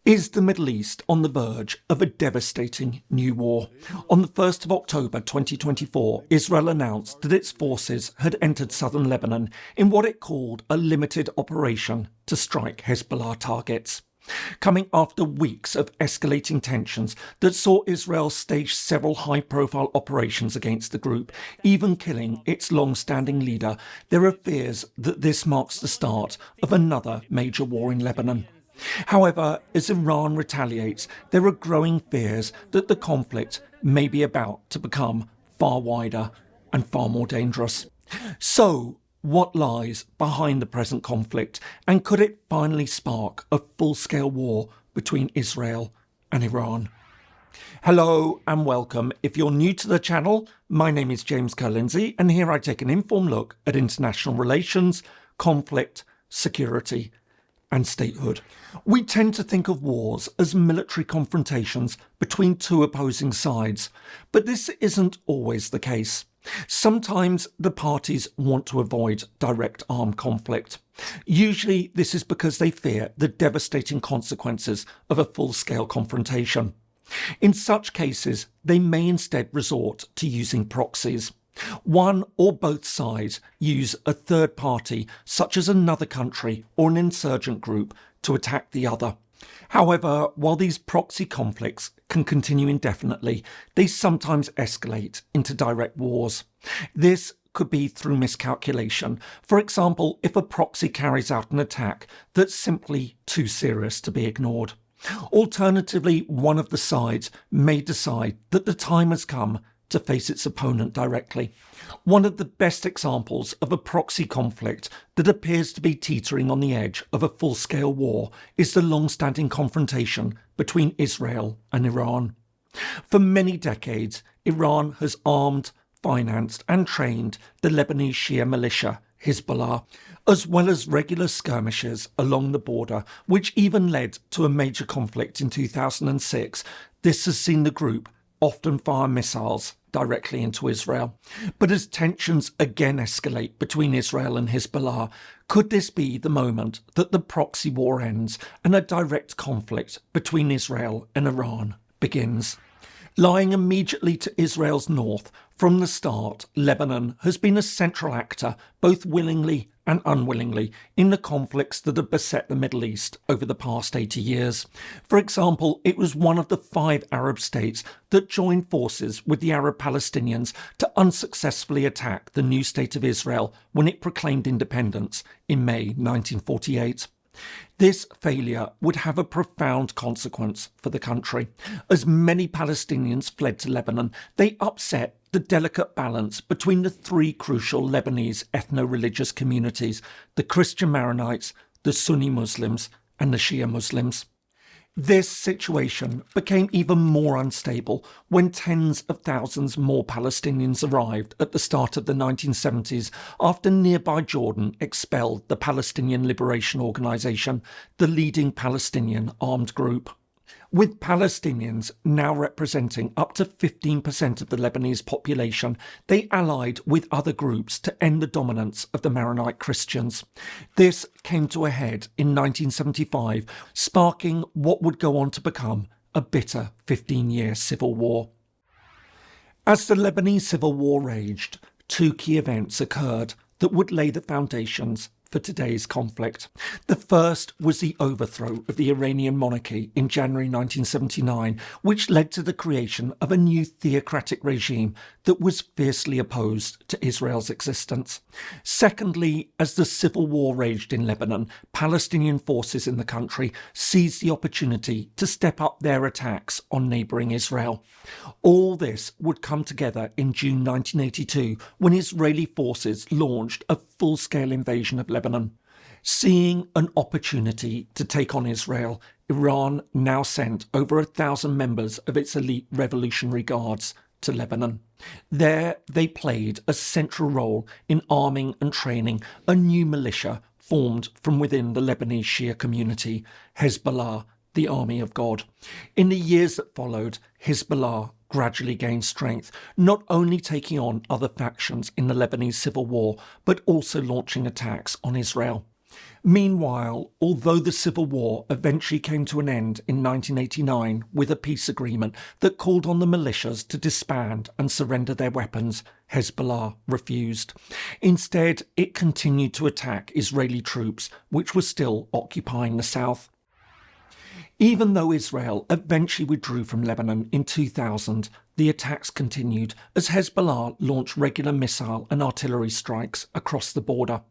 Is the Middle East on the verge of a devastating new war? On the 1st of October 2024, Israel announced that its forces had entered southern Lebanon in what it called a limited operation to strike Hezbollah targets. Coming after weeks of escalating tensions that saw Israel stage several high-profile operations against the group, even killing its long-standing leader, there are fears that this marks the start of another major war in Lebanon. However, as Iran retaliates, there are growing fears that the conflict may be about to become far wider and far more dangerous. So, what lies behind the present conflict, and could it finally spark a full-scale war between Israel and Iran? Hello and welcome. If you're new to the channel, my name is James Ker-Lindsay, and here I take an informed look at international relations, conflict, security and statehood. We tend to think of wars as military confrontations between two opposing sides, but this isn't always the case. Sometimes the parties want to avoid direct armed conflict. Usually this is because they fear the devastating consequences of a full-scale confrontation. In such cases, they may instead resort to using proxies. One or both sides use a third party, such as another country or an insurgent group, to attack the other. However, while these proxy conflicts can continue indefinitely, they sometimes escalate into direct wars. This could be through miscalculation. For example, if a proxy carries out an attack that's simply too serious to be ignored. Alternatively, one of the sides may decide that the time has come to face its opponent directly. One of the best examples of a proxy conflict that appears to be teetering on the edge of a full-scale war is the long-standing confrontation between Israel and Iran. For many decades, Iran has armed, financed and trained the Lebanese Shia militia, Hezbollah, as well as regular skirmishes along the border, which even led to a major conflict in 2006. This has seen the group often fire missiles directly into Israel. But as tensions again escalate between Israel and Hezbollah, could this be the moment that the proxy war ends and a direct conflict between Israel and Iran begins? Lying immediately to Israel's north, from the start, Lebanon has been a central actor, both willingly and unwillingly, in the conflicts that have beset the Middle East over the past 80 years. For example, it was one of the 5 Arab states that joined forces with the Arab Palestinians to unsuccessfully attack the new state of Israel when it proclaimed independence in May 1948. This failure would have a profound consequence for the country. As many Palestinians fled to Lebanon, they upset the delicate balance between the 3 crucial Lebanese ethno-religious communities: the Christian Maronites, the Sunni Muslims and the Shia Muslims. This situation became even more unstable when tens of thousands more Palestinians arrived at the start of the 1970s after nearby Jordan expelled the Palestinian Liberation Organization, the leading Palestinian armed group. With Palestinians now representing up to 15% of the Lebanese population, they allied with other groups to end the dominance of the Maronite Christians. This came to a head in 1975, sparking what would go on to become a bitter 15-year civil war. As the Lebanese civil war raged, 2 key events occurred that would lay the foundations for today's conflict. The first was the overthrow of the Iranian monarchy in January 1979, which led to the creation of a new theocratic regime that was fiercely opposed to Israel's existence. Secondly, as the civil war raged in Lebanon, Palestinian forces in the country seized the opportunity to step up their attacks on neighbouring Israel. All this would come together in June 1982 when Israeli forces launched a full-scale invasion of Lebanon. Seeing an opportunity to take on Israel, Iran now sent over 1,000 members of its elite Revolutionary Guards to Lebanon. There they played a central role in arming and training a new militia formed from within the Lebanese Shia community, Hezbollah, the Army of God. In the years that followed, Hezbollah gradually gained strength, not only taking on other factions in the Lebanese civil war, but also launching attacks on Israel. Meanwhile, although the civil war eventually came to an end in 1989 with a peace agreement that called on the militias to disband and surrender their weapons, Hezbollah refused. Instead, it continued to attack Israeli troops, which were still occupying the south. Even though Israel eventually withdrew from Lebanon in 2000, the attacks continued as Hezbollah launched regular missile and artillery strikes across the border.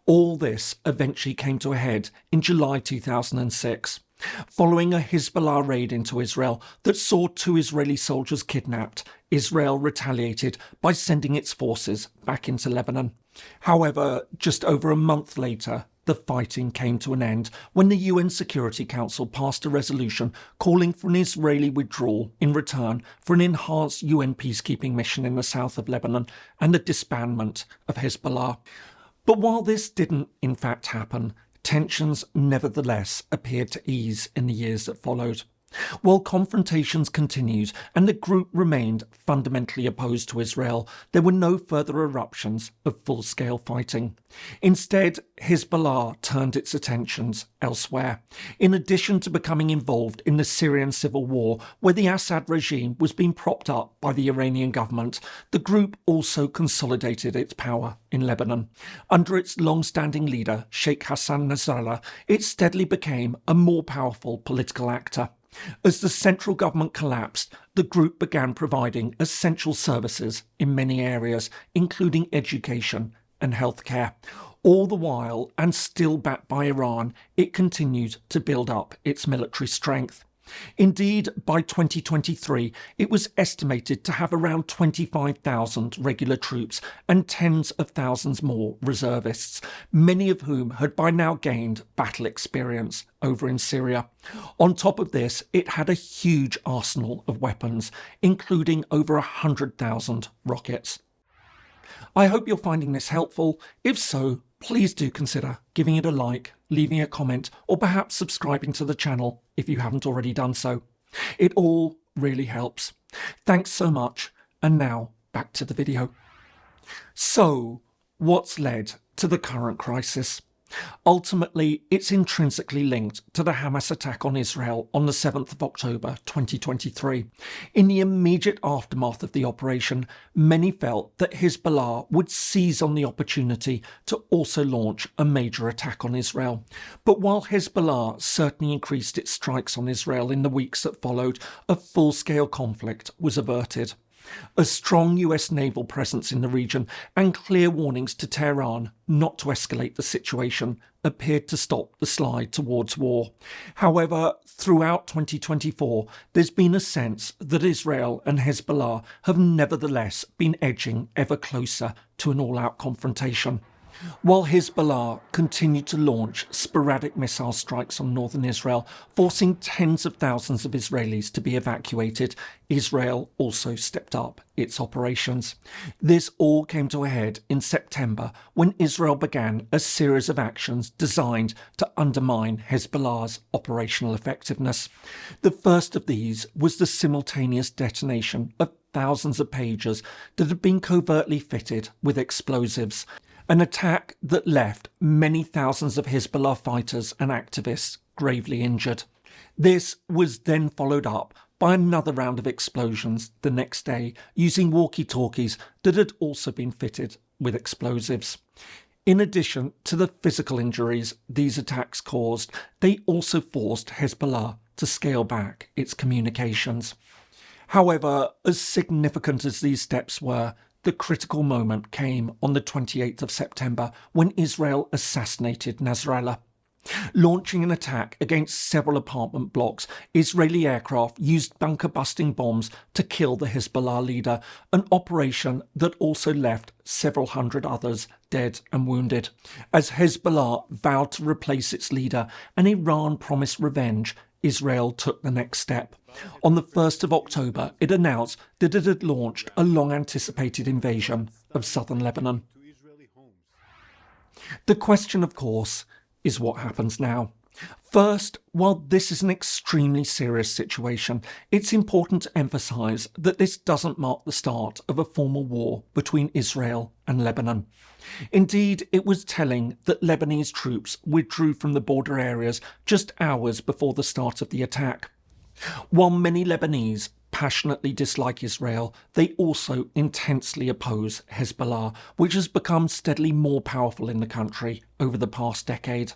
All this eventually came to a head in July 2006, following a Hezbollah raid into Israel that saw 2 Israeli soldiers kidnapped. Israel retaliated by sending its forces back into Lebanon. However, just over a month later, the fighting came to an end when the UN Security Council passed a resolution calling for an Israeli withdrawal in return for an enhanced UN peacekeeping mission in the south of Lebanon and the disbandment of Hezbollah. But while this didn't in fact happen, tensions nevertheless appeared to ease in the years that followed. While confrontations continued and the group remained fundamentally opposed to Israel, there were no further eruptions of full-scale fighting. Instead, Hezbollah turned its attentions elsewhere. In addition to becoming involved in the Syrian civil war, where the Assad regime was being propped up by the Iranian government, the group also consolidated its power in Lebanon. Under its long-standing leader, Sheikh Hassan Nasrallah, it steadily became a more powerful political actor. As the central government collapsed, the group began providing essential services in many areas, including education and healthcare. All the while, and still backed by Iran, it continued to build up its military strength. Indeed, by 2023, it was estimated to have around 25,000 regular troops and tens of thousands more reservists, many of whom had by now gained battle experience over in Syria. On top of this, it had a huge arsenal of weapons, including over 100,000 rockets. I hope you're finding this helpful. If so, please do consider giving it a like, leaving a comment, or perhaps subscribing to the channel if you haven't already done so. It all really helps. Thanks so much, and now back to the video. So, what's led to the current crisis? Ultimately, it's intrinsically linked to the Hamas attack on Israel on the 7th of October 2023. In the immediate aftermath of the operation, many felt that Hezbollah would seize on the opportunity to also launch a major attack on Israel. But while Hezbollah certainly increased its strikes on Israel in the weeks that followed, a full-scale conflict was averted. A strong US naval presence in the region and clear warnings to Tehran not to escalate the situation appeared to stop the slide towards war. However, throughout 2024, there's been a sense that Israel and Hezbollah have nevertheless been edging ever closer to an all-out confrontation. While Hezbollah continued to launch sporadic missile strikes on northern Israel, forcing tens of thousands of Israelis to be evacuated, Israel also stepped up its operations. This all came to a head in September when Israel began a series of actions designed to undermine Hezbollah's operational effectiveness. The first of these was the simultaneous detonation of thousands of pagers that had been covertly fitted with explosives. An attack that left many thousands of Hezbollah fighters and activists gravely injured. This was then followed up by another round of explosions the next day using walkie-talkies that had also been fitted with explosives. In addition to the physical injuries these attacks caused, they also forced Hezbollah to scale back its communications. However, as significant as these steps were, the critical moment came on the 28th of September when Israel assassinated Nasrallah. Launching an attack against several apartment blocks, Israeli aircraft used bunker-busting bombs to kill the Hezbollah leader, an operation that also left several hundred others dead and wounded. As Hezbollah vowed to replace its leader and Iran promised revenge, Israel took the next step. On the 1st of October, it announced that it had launched a long-anticipated invasion of southern Lebanon. The question, of course, is what happens now. First, while this is an extremely serious situation, it's important to emphasise that this doesn't mark the start of a formal war between Israel and Lebanon. Indeed, it was telling that Lebanese troops withdrew from the border areas just hours before the start of the attack. While many Lebanese passionately dislike Israel, they also intensely oppose Hezbollah, which has become steadily more powerful in the country over the past decade.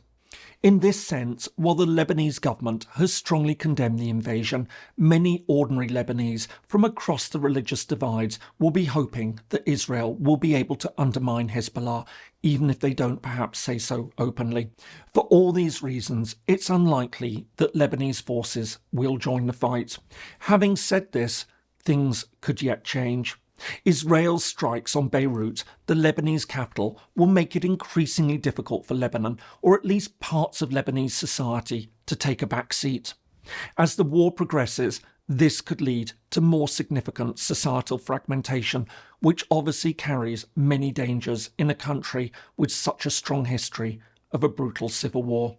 In this sense, while the Lebanese government has strongly condemned the invasion, many ordinary Lebanese from across the religious divides will be hoping that Israel will be able to undermine Hezbollah, even if they don't perhaps say so openly. For all these reasons, it's unlikely that Lebanese forces will join the fight. Having said this, things could yet change. Israel's strikes on Beirut, the Lebanese capital, will make it increasingly difficult for Lebanon, or at least parts of Lebanese society, to take a back seat. As the war progresses, this could lead to more significant societal fragmentation, which obviously carries many dangers in a country with such a strong history of a brutal civil war.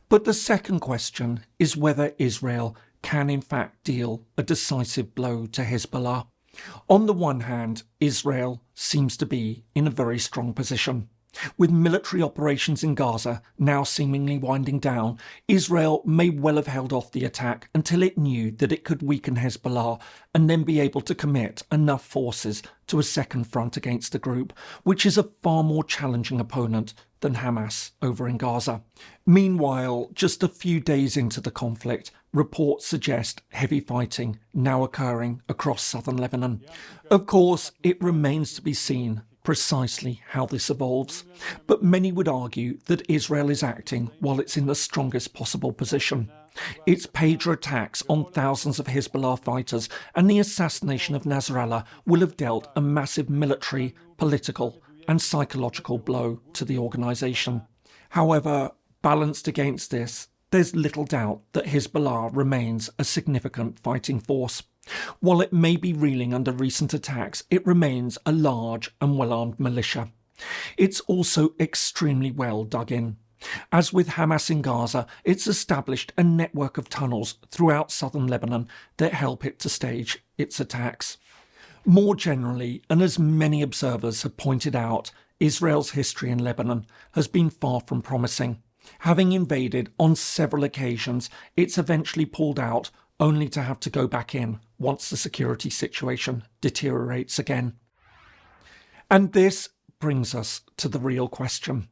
But the second question is whether Israel can in fact deal a decisive blow to Hezbollah. On the one hand, Israel seems to be in a very strong position. With military operations in Gaza now seemingly winding down, Israel may well have held off the attack until it knew that it could weaken Hezbollah and then be able to commit enough forces to a second front against the group, which is a far more challenging opponent than Hamas over in Gaza. Meanwhile, just a few days into the conflict, reports suggest heavy fighting now occurring across southern Lebanon. Of course, it remains to be seen precisely how this evolves, but many would argue that Israel is acting while it's in the strongest possible position. Its pager attacks on thousands of Hezbollah fighters and the assassination of Nasrallah will have dealt a massive military, political and psychological blow to the organisation. However, balanced against this, there's little doubt that Hezbollah remains a significant fighting force. While it may be reeling under recent attacks, it remains a large and well-armed militia. It's also extremely well dug in. As with Hamas in Gaza, it's established a network of tunnels throughout southern Lebanon that help it to stage its attacks. More generally, and as many observers have pointed out, Israel's history in Lebanon has been far from promising. Having invaded on several occasions, it's eventually pulled out only to have to go back in once the security situation deteriorates again. And this brings us to the real question.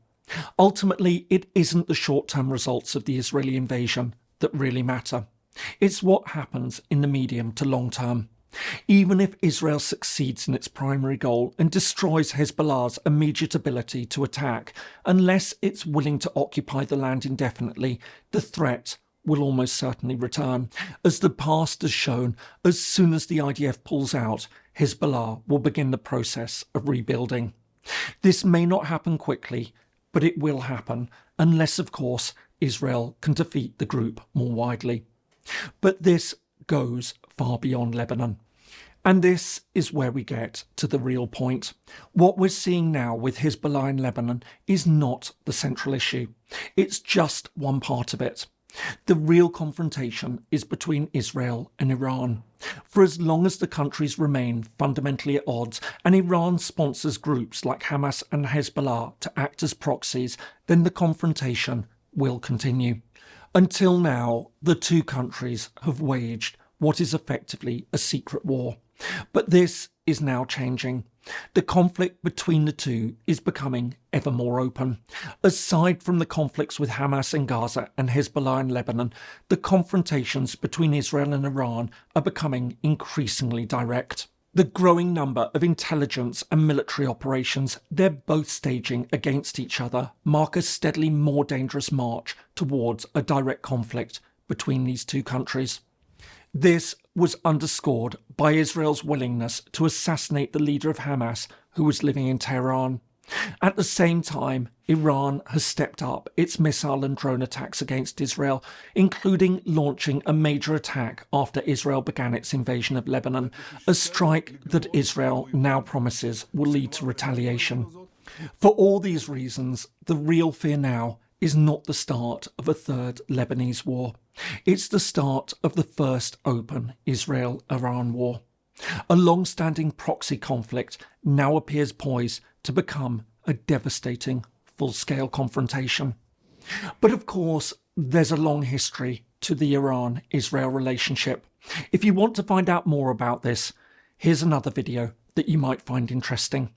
Ultimately, it isn't the short-term results of the Israeli invasion that really matter. It's what happens in the medium to long term. Even if Israel succeeds in its primary goal and destroys Hezbollah's immediate ability to attack, unless it's willing to occupy the land indefinitely, the threat will almost certainly return. As the past has shown, as soon as the IDF pulls out, Hezbollah will begin the process of rebuilding. This may not happen quickly, but it will happen, unless, of course, Israel can defeat the group more widely. But this goes far beyond Lebanon. And this is where we get to the real point. What we're seeing now with Hezbollah in Lebanon is not the central issue. It's just one part of it. The real confrontation is between Israel and Iran. For as long as the countries remain fundamentally at odds and Iran sponsors groups like Hamas and Hezbollah to act as proxies, then the confrontation will continue. Until now, the two countries have waged what is effectively a secret war. But this is now changing. The conflict between the two is becoming ever more open. Aside from the conflicts with Hamas in Gaza and Hezbollah in Lebanon, the confrontations between Israel and Iran are becoming increasingly direct. The growing number of intelligence and military operations they're both staging against each other mark a steadily more dangerous march towards a direct conflict between these two countries. This was underscored by Israel's willingness to assassinate the leader of Hamas, who was living in Tehran. At the same time, Iran has stepped up its missile and drone attacks against Israel, including launching a major attack after Israel began its invasion of Lebanon, a strike that Israel now promises will lead to retaliation. For all these reasons, the real fear now is not the start of a third Lebanese war. It's the start of the first open Israel-Iran war. A long-standing proxy conflict now appears poised to become a devastating full-scale confrontation. But of course, there's a long history to the Iran-Israel relationship. If you want to find out more about this, here's another video that you might find interesting.